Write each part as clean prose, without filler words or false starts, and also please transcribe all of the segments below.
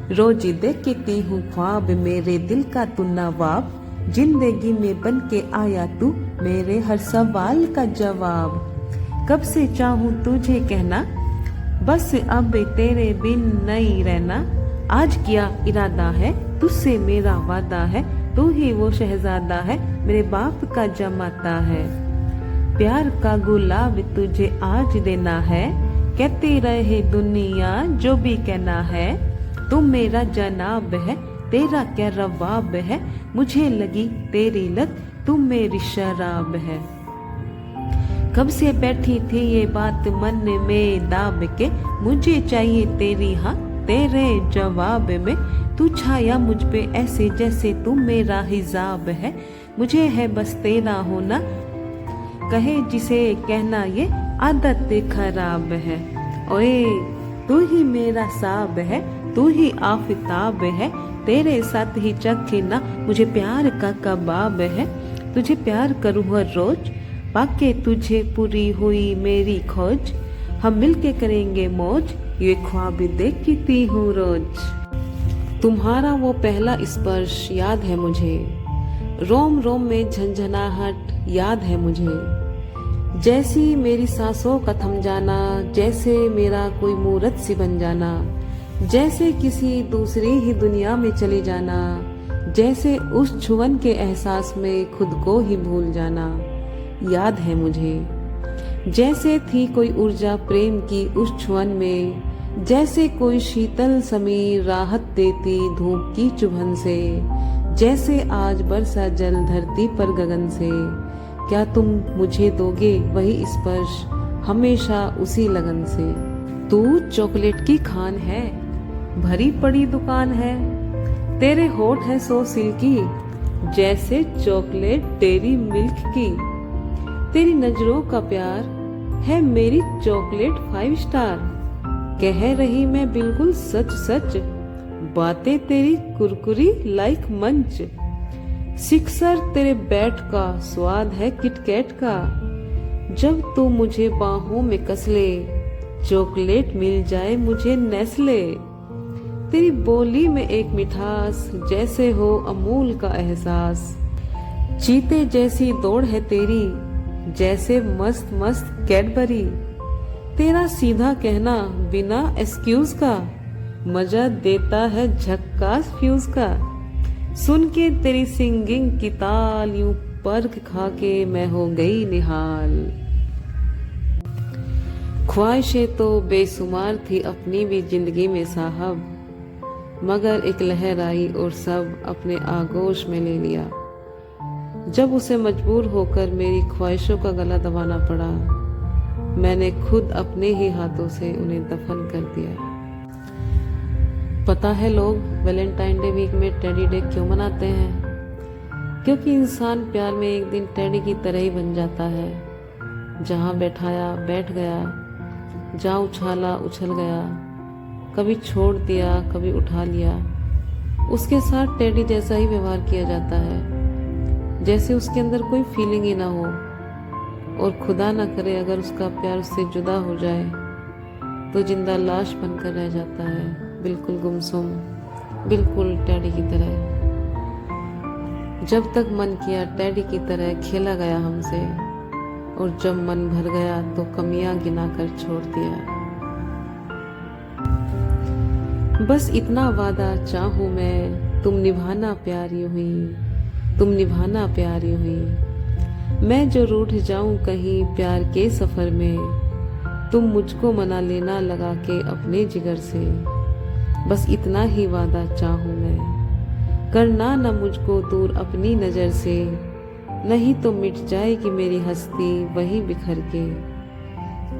रोज देखती हूँ ख्वाब मेरे दिल का तू नवाब, जिंदगी में बन के आया तू मेरे हर सवाल का जवाब। कब से चाहूँ तुझे कहना, बस अब तेरे बिन नहीं रहना। आज क्या इरादा है, तुझसे मेरा वादा है, तू ही वो शहजादा है, मेरे बाप का जमाता है। प्यार का गुलाब तुझे आज देना है, कहती रहे दुनिया जो भी कहना है। तू मेरा जनाब है, तेरा क्या रवाब है, मुझे लगी तेरी लत, तू मेरी शराब है। कब से बैठी थी ये बात मन में दाब के, मुझे चाहिए तेरी हाँ तेरे जवाब में। तू छाया मुझ पे ऐसे जैसे तू मेरा हिजाब है, मुझे है बस तेरा होना, कहे जिसे कहना ये आदत खराब है। ओए तू ही मेरा साब है, तू ही आफताब है, तेरे साथ ही चखना मुझे प्यार का कबाब है। तुझे प्यार करूँ हर रोज, पाके तुझे पूरी हुई मेरी खोज। हम मिलके करेंगे मौज, ये ख्वाब देखती हूँ रोज। तुम्हारा वो पहला स्पर्श याद है मुझे, रोम रोम में झंझनाहट याद है मुझे। जैसी मेरी सांसों का थम जाना, जैसे मेरा कोई मूरत सी बन जाना, जैसे किसी दूसरी ही दुनिया में चले जाना, जैसे उस छुअन के एहसास में खुद को ही भूल जाना याद है मुझे। जैसे थी कोई ऊर्जा प्रेम की उस छुअन में, जैसे कोई शीतल समीर राहत देती धूप की चुभन से, जैसे आज बरसा जल धरती पर गगन से। क्या तुम मुझे दोगे वही स्पर्श हमेशा उसी लगन से। तू चॉकलेट की खान है, भरी पड़ी दुकान है, तेरे होठ है सो सिल्की, जैसे चॉकलेट डेयरी मिल्क की। तेरी नजरों का प्यार है मेरी चॉकलेट 5 स्टार, कह रही मैं बिल्कुल सच सच, बातें तेरी कुरकुरी लाइक मंच। सिक्सर तेरे बैट का स्वाद है किटकैट का, जब तू मुझे बाहों में कस ले, चॉकलेट मिल जाए मुझे नेस्ले। तेरी बोली में एक मिठास, जैसे हो अमूल का एहसास, चीते जैसी दौड़ है तेरी, जैसे मस्त मस्त कैडबरी। तेरा सीधा कहना बिना एक्सक्यूज का, मजा देता है झक्कास फ्यूज का। सुन के तेरी सिंगिंग की ताल, यूं पर्ख खा के मैं हो गई निहाल। ख्वाहिशें तो बेसुमार थी अपनी भी जिंदगी में साहब, मगर एक लहर आई और सब अपने आगोश में ले लिया। जब उसे मजबूर होकर मेरी ख्वाहिशों का गला दबाना पड़ा, मैंने खुद अपने ही हाथों से उन्हें दफन कर दिया। पता है लोग वैलेंटाइन डे वीक में टेडी डे क्यों मनाते हैं? क्योंकि इंसान प्यार में एक दिन टेडी की तरह ही बन जाता है, जहाँ बैठाया बैठ गया, जहाँ उछाला उछल गया, कभी छोड़ दिया कभी उठा लिया। उसके साथ टेडी जैसा ही व्यवहार किया जाता है, जैसे उसके अंदर कोई फीलिंग ही ना हो। और खुदा ना करे अगर उसका प्यार उससे जुदा हो जाए तो जिंदा लाश बनकर रह जाता है, बिल्कुल गुमसुम, बिल्कुल टेडी की तरह। जब तक मन किया टेडी की तरह खेला गया हमसे, और जब मन भर गया तो कमियां गिना कर छोड़ दिया। बस इतना वादा चाहूं मैं, तुम निभाना प्यारी हुई, तुम निभाना प्यारी हुई। मैं जो रूठ जाऊं कहीं प्यार के सफर में, तुम मुझको मना लेना लगा के अपने जिगर से। बस इतना ही वादा चाहूं मैं, करना न मुझको दूर अपनी नजर से, नहीं तो मिट जाएगी मेरी हस्ती वहीं बिखर के।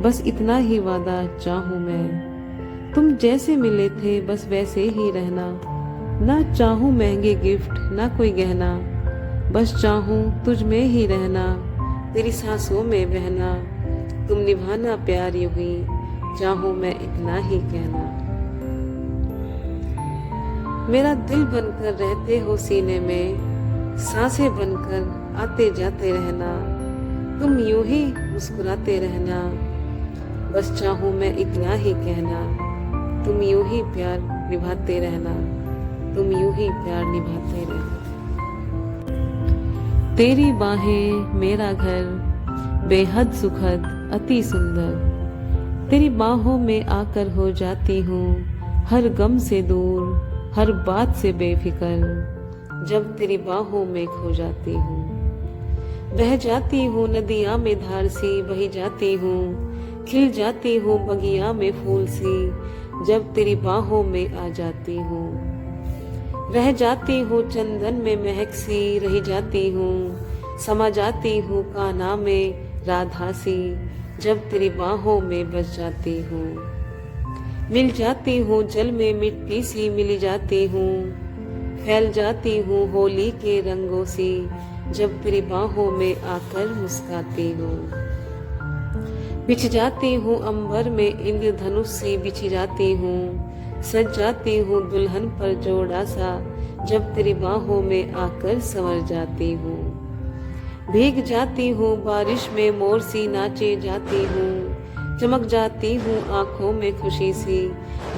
बस इतना ही वादा चाहूं मैं, तुम जैसे मिले थे बस वैसे ही रहना, ना चाहूं महंगे गिफ्ट ना कोई गहना, बस चाहूं तुझ में ही रहना, तेरी सांसों में बहना। तुम निभाना प्यारी हुई, चाहूं मैं इतना ही कहना। मेरा दिल बनकर रहते हो सीने में, सांसें बनकर आते जाते रहना, तुम यूं ही मुस्कुराते रहना, बस चाहूं मैं इतना ही कहना। तुम यूं ही प्यार निभाते रहना, तुम यूं ही प्यार निभाते रहना। तेरी बाहें मेरा घर, बेहद सुखद अति सुंदर। तेरी बाहों में आकर हो जाती हूँ हर गम से दूर, हर बात से बेफिक्र। जब तेरी बाहों में खो जाती हूँ, बह जाती हूँ नदियाँ में धार सी, बही जाती हूँ, खिल जाती हूँ बगिया में फूल सी। जब तेरी बाहों में आ जाती हूँ, रह जाती हूँ चंदन में महक सी, रही जाती हूँ, समा जाती हूँ कान्हा में राधा सी। जब तेरी बाहों में बस जाती हूँ, मिल जाती हूँ जल में मिट्टी सी, मिली जाती हूँ, फैल जाती हूँ होली के रंगों सी। जब तेरी बाहों में आकर मुस्काती हूँ, बिछ जाती हूँ अंबर में इंद्रधनुष सी, बिछ जाती हूँ, सज जाती हूँ दुल्हन पर जोड़ा सा। जब तेरी बाहों में आकर संवर जाती हूँ, भीग जाती हूँ बारिश में मोर सी, नाचे जाती हूँ, चमक जाती हूँ आंखों में खुशी सी।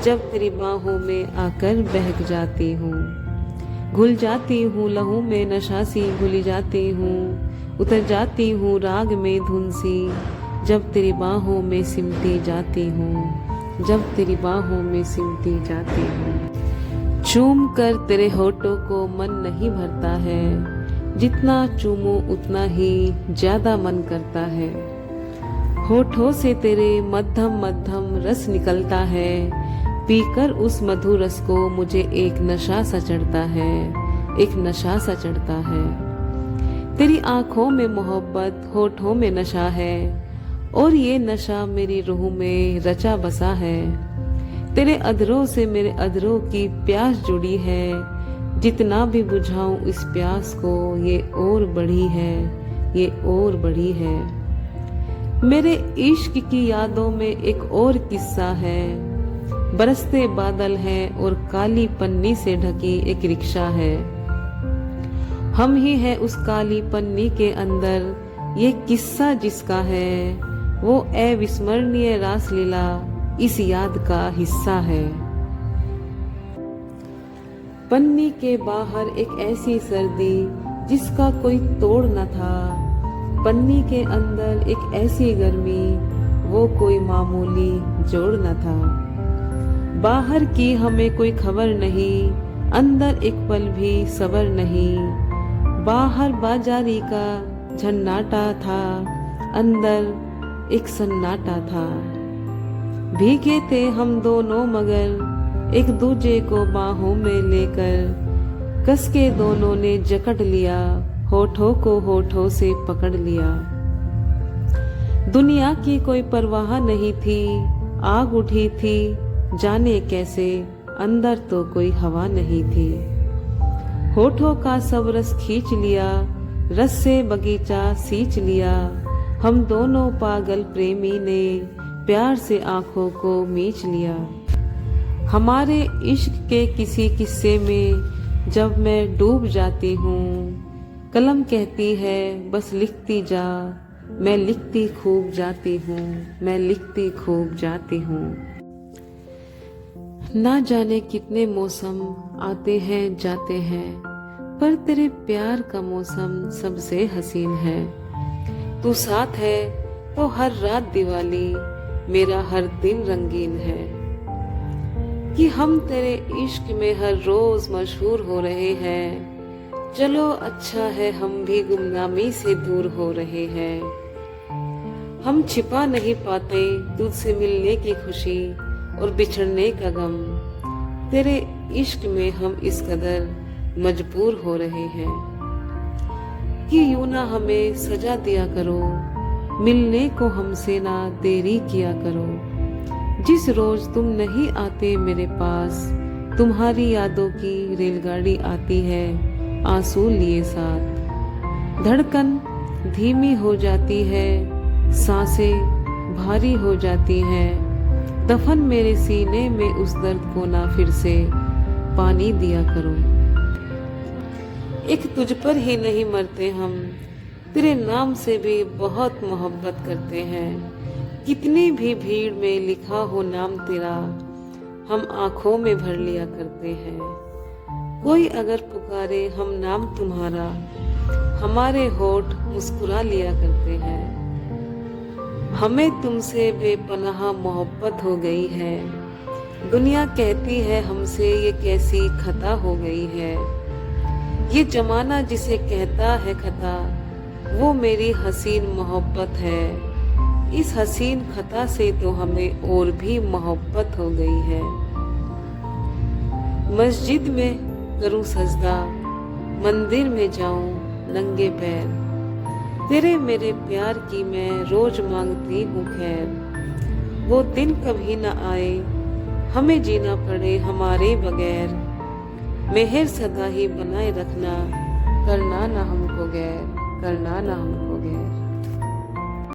जब तेरी बाहों में आकर बहक जाती हूँ, घुल जाती हूँ लहू में नशा सी, भूली जाती हूँ, उतर जाती हूँ राग में धुन सी। जब तेरी बाहों में सिमटी जाती हूँ, जब तेरी बाहों में सिमटी जाती हूँ। चूम कर तेरे होठों को मन नहीं भरता है, जितना चूमो उतना ही ज्यादा मन करता है। होठों से तेरे मध्यम मध्यम रस निकलता है, पीकर उस मधुर रस को मुझे एक नशा सा चढ़ता है, एक नशा सा चढ़ता है। तेरी आंखों में मोहब्बत, होठों में नशा है, और ये नशा मेरी रूह में रचा बसा है। तेरे अधरों से मेरे अधरों की प्यास जुड़ी है, जितना भी बुझाऊं इस प्यास को ये और बढ़ी है, ये और बढ़ी है। मेरे इश्क की यादों में एक और किस्सा है, बरसते बादल हैं और काली पन्नी से ढकी एक रिक्शा है। हम ही हैं उस काली पन्नी के अंदर, ये किस्सा जिसका है वो अविस्मरणीय रासलीला इस याद का हिस्सा है। पन्नी के बाहर एक ऐसी सर्दी जिसका कोई तोड़ न था, पन्नी के अंदर एक ऐसी गर्मी वो कोई मामूली जोड़ न था। बाहर की हमें कोई खबर नहीं, अंदर एक पल भी सबर नहीं। बाहर बाजारी का झन्नाटा था, अंदर एक सन्नाटा था। भीगे थे हम दोनों मगर एक दूजे को बाहों में लेकर, कस के दोनों ने जकड़ लिया, होठों को होठों से पकड़ लिया। दुनिया की कोई परवाह नहीं थी, आग उठी थी जाने कैसे, अंदर तो कोई हवा नहीं थी। होठों का सब रस खींच लिया, रस से बगीचा सींच लिया। हम दोनों पागल प्रेमी ने प्यार से आंखों को मीच लिया। हमारे इश्क के किसी किस्से में जब मैं डूब जाती हूँ, कलम कहती है बस लिखती जा, मैं लिखती खूब जाती हूँ, मैं लिखती खूब जाती हूँ। ना जाने कितने मौसम आते हैं जाते हैं, पर तेरे प्यार का मौसम सबसे हसीन है। तू साथ है तो हर रात दिवाली, मेरा हर दिन रंगीन है। कि हम तेरे इश्क में हर रोज मशहूर हो रहे हैं, चलो अच्छा है हम भी गुमनामी से दूर हो रहे हैं। हम छिपा नहीं पाते तुझसे मिलने की खुशी और बिछड़ने का गम, तेरे इश्क में हम इस कदर मजबूर हो रहे हैं। कि यूं ना हमें सजा दिया करो, मिलने को हमसे ना देरी किया करो। जिस रोज तुम नहीं आते मेरे पास, तुम्हारी यादों की रेलगाड़ी आती है आंसू लिए साथ। धड़कन धीमी हो जाती है, सांसें भारी हो जाती हैं। दफन मेरे सीने में उस दर्द को ना फिर से पानी दिया करो। एक तुझ पर ही नहीं मरते हम, तेरे नाम से भी बहुत मोहब्बत करते हैं। कितनी भी भीड़ में लिखा हो नाम तेरा, हम आंखों में भर लिया करते हैं। कोई अगर पुकारे हम नाम तुम्हारा, हमारे होठ मुस्कुरा लिया करते हैं। हमें तुमसे बेपनाह मोहब्बत हो गई है। दुनिया कहती है हमसे ये कैसी खता हो गई है। ये जमाना जिसे कहता है खता, वो मेरी हसीन मोहब्बत है। इस हसीन खता से तो हमें और भी मोहब्बत हो गई है। मस्जिद में करूं सजदा, मंदिर में जाऊं नंगे पैर, तेरे मेरे प्यार की मैं रोज मांगती हूँ खैर। वो दिन कभी न आए हमें जीना पड़े हमारे बगैर, मेहर सदा ही बनाए रखना, करना ना हमको गैर, करना ना हमको गैर।